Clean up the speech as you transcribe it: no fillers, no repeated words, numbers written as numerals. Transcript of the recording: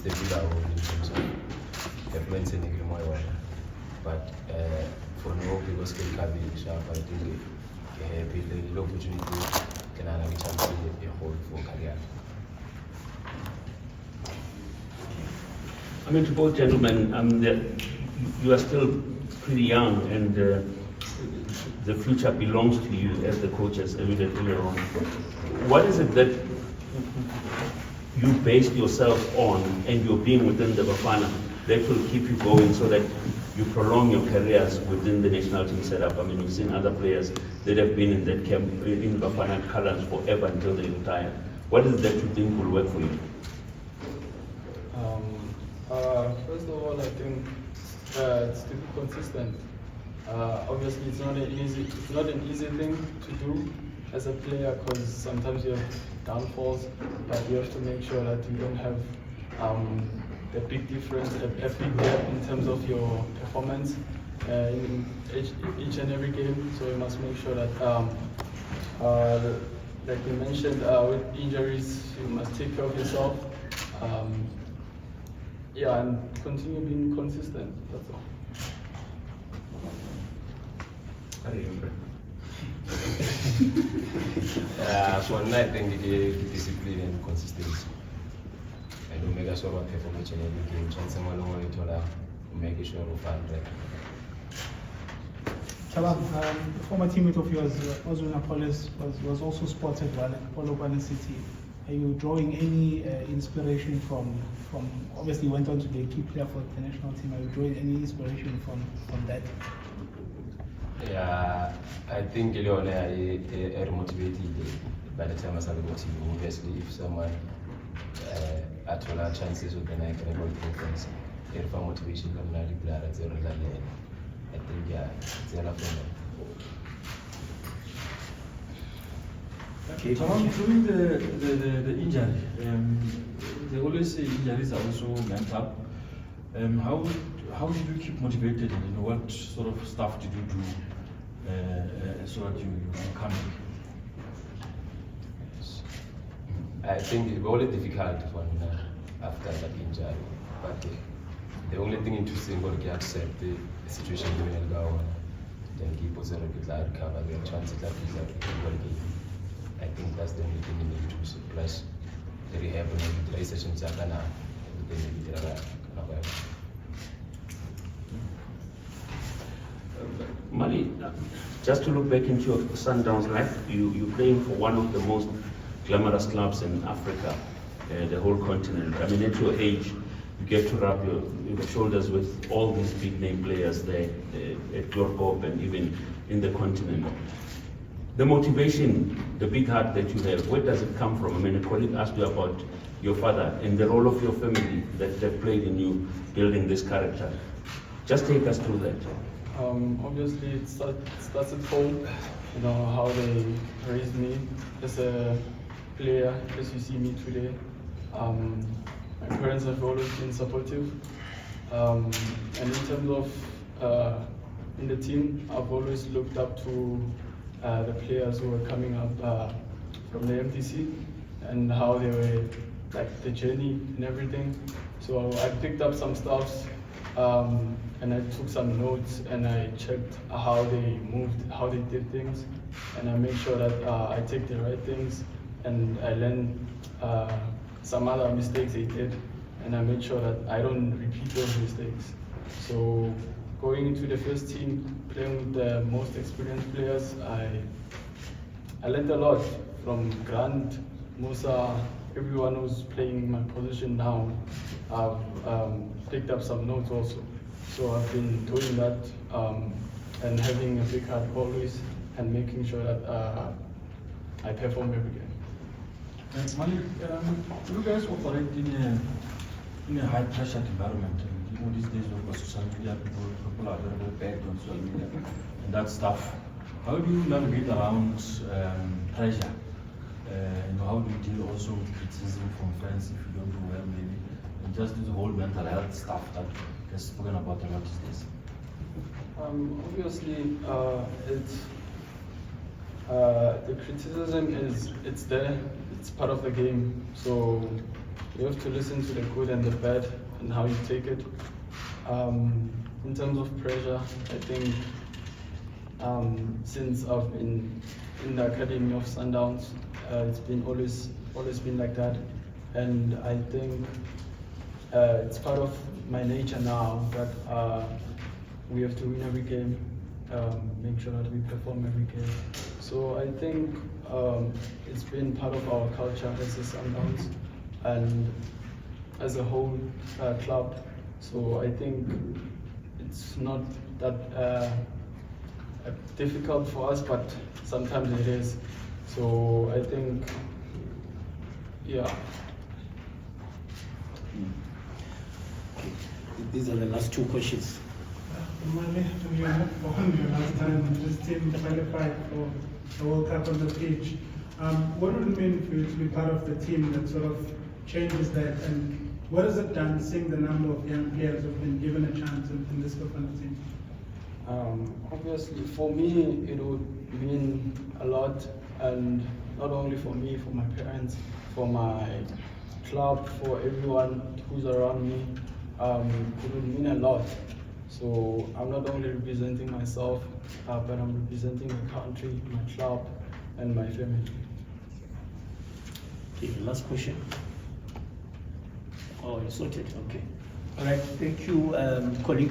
it's the bigger role in terms of maintaining the more one. But for no because can have sharp, I think the opportunity can have a chance to get a hold for career. I mean, to both gentlemen, you are still pretty young, and the future belongs to you, as the coach has alluded earlier on. What is it that you based yourself on, and you're being within the Bafana, that will keep you going so that you prolong your careers within the national team setup? I mean, we've seen other players that have been in that camp, in Bafana colors forever until they retire. What is it that you think will work for you? First of all, I think it's to be consistent. Obviously, it's not an easy thing to do as a player, because sometimes you have downfalls, but you have to make sure that you don't have a big difference, a big gap in terms of your performance in each and every game. So you must make sure that, like you mentioned, with injuries, you must take care of yourself. Yeah, and continue being consistent, that's all. For now, I think the discipline and consistency. And we make sure we perform each and every game. Chance we make sure we find right. Thabang, a former teammate of yours, Ozuna was also spotted while at Polo City. Are you drawing any inspiration from obviously you went on to be a key player for the national team? Are you drawing any inspiration from that? Yeah, I think I motivated by the time I started watching. Obviously, if someone at all chances of the night can able to conference, if motivation come not declare at zero, I think yeah, it's enough for me. Okay, during the injury, they always say injuries are also mental. How did you keep motivated, and what sort of stuff did you do so that you come I think it was difficult one after that injury, but the only thing interesting was to accept the situation going to go on. Then keep us a recover, the chances that I think that's the only thing you need to suppress the rehab and the sessions are going to Mali, just to look back into your Sundowns life, you're playing for one of the most glamorous clubs in Africa, the whole continent. I mean, at your age, you get to rub your shoulders with all these big name players there at Glorpop and even in the continent. The motivation, the big heart that you have, where does it come from? I mean, a colleague asked you about your father and the role of your family that played in you building this character. Just take us through that. Obviously, it starts at home, you know, how they raised me as a player, as you see me today. My parents have always been supportive. And in terms of in the team, I've always looked up to the players who were coming up from the MTC and how they were, like the journey and everything. So I picked up some stuff and I took some notes and I checked how they moved, how they did things, and I make sure that I take the right things and I learn some other mistakes they did, and I make sure that I don't repeat those mistakes. So going into the first team, playing with the most experienced players, I learned a lot from Grant, Musa, everyone who's playing my position now. I've picked up some notes also. So I've been doing that and having a big heart always and making sure that I perform every game. Mali, you guys operate in a high pressure environment. You know, these days of social media, people are very bad on social media and that stuff. How do you navigate around pressure? How do you deal also with criticism from friends if you don't do well, maybe? And just the whole mental health stuff that is spoken about a lot these days. Obviously, the criticism it's there. It's part of the game. So you have to listen to the good and the bad and how you take it. In terms of pressure, I think since I've been in the academy of Sundowns, it's been always been like that, and I think it's part of my nature now that we have to win every game, make sure that we perform every game. So I think it's been part of our culture as a Sundowns and as a whole club. So I think it's not that difficult for us, but sometimes it is. So I think, yeah. These are the last two questions. Mali, we are on your last time this team qualified for the World Cup on the pitch. What would it mean for you to be part of the team that sort of changes that, and what has it done seeing the number of young players who've been given a chance in this Bafana team? Obviously, for me, it would mean a lot, and not only for me, for my parents, for my club, for everyone who's around me. It would mean a lot. So I'm not only representing myself, but I'm representing my country, my club, and my family. Okay, last question. Oh, you sorted. Okay. All right. Thank you, colleague.